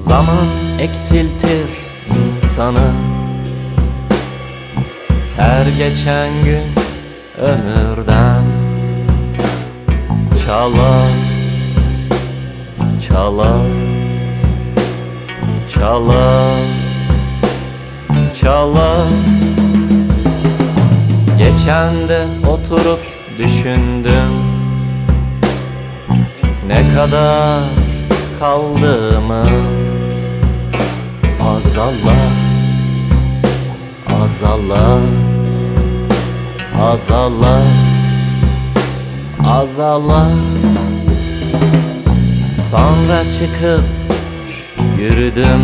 Zaman eksiltir insanı, her geçen gün ömürden çalar, çalar, çalar, çalar. Geçen de oturup düşündüm, ne kadar kaldığımı. Azallar, azallar, azallar, azallar. Sonra çıkıp yürüdüm,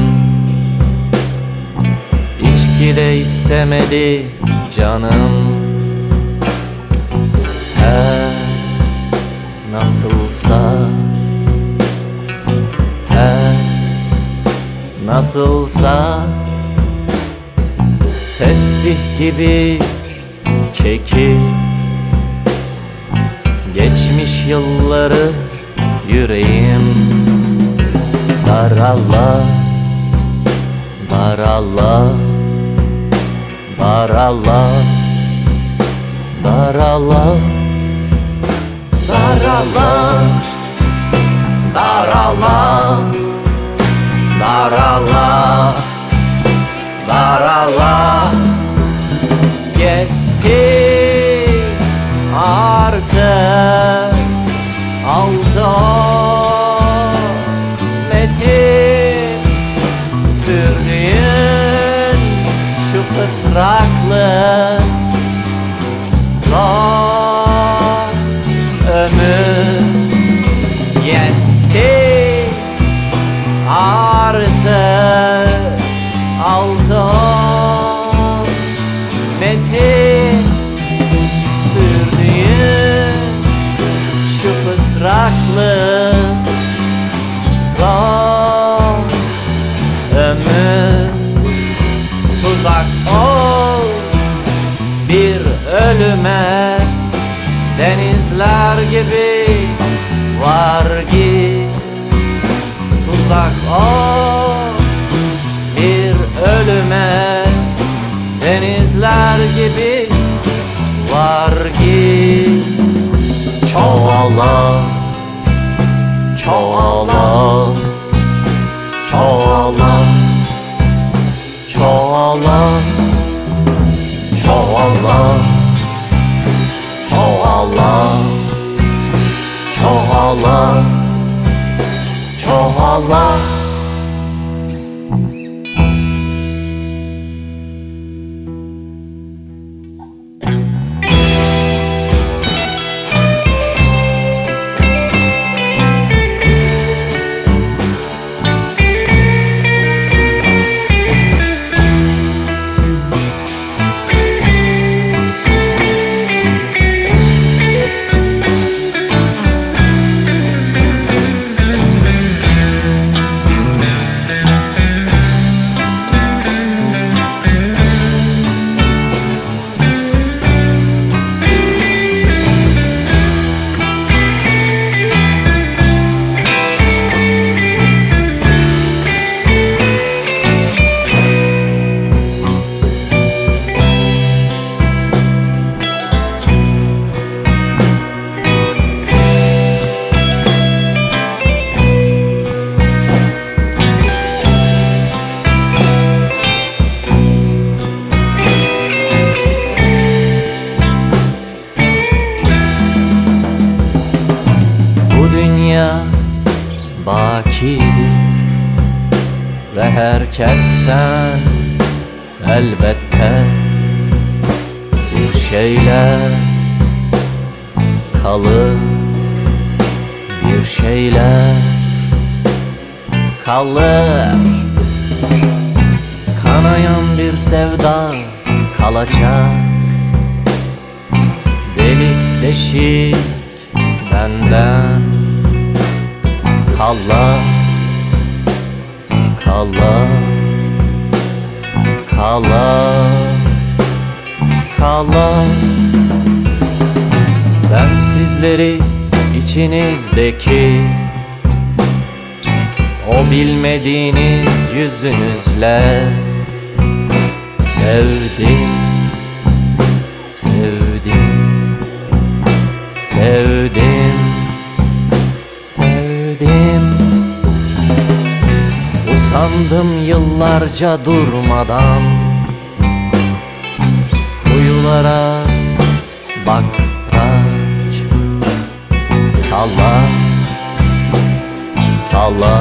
içki de istemedi canım. Her nasılsa, her nasılsa, tesbih gibi çekip geçmiş yılları yüreğim darallar, darallar, darallar, darallar, darallar, darallar, darallar, darallar. Yetti artık 6 metin sürdüğün şu pıtraklı zor ömür. Yetti artık 6 metin sürdüğün şu pıtraklı zor ömür. Tuzak ol bir ölüme, denizler gibi var git. Tuzak ol bir ölüme, denizler gibi var git. Çoğala, çoğala, çoğala, çoğala, çoğala, çoğala, çoğala, çoğala. herkesten elbette bir şeyler kalır, bir şeyler kalır. Kanayan bir sevda kalacak, delik deşik benden kala kala kala kala. Ben sizleri içinizdeki o bilmediğiniz yüzünüzle sevdim, sevdim, sevdim, sevdim. Usandım yıllarca durmadan kuyulara bakraç salla, salla,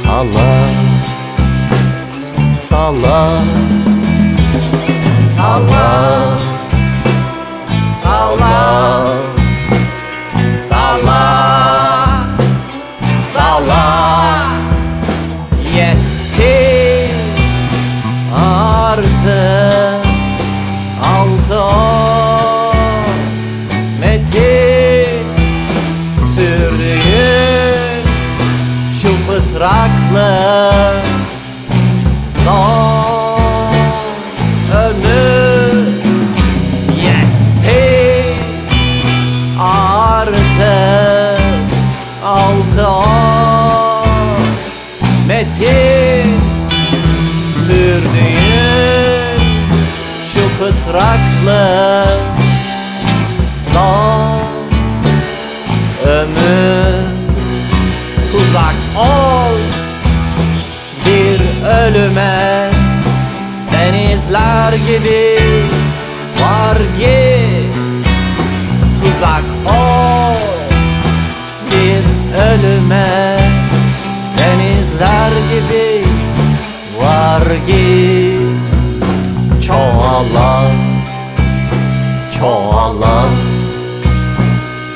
salla, salla, salla, salla, salla, salla. Yetti artık 6 ay metin sürdüğün şu fıtraklı son ömür. Yetti artık 6 ay metin sürdüğün şu fıtraklı son ömür. Tuzak ol bir ölüme, denizler gibi var git. Tuzak ol bir ölüme, denizler gibi var git. Çoğala, çoğala,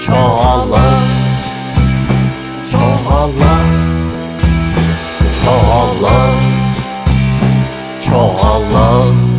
çoğala, çoğala, çoğala, çoğala.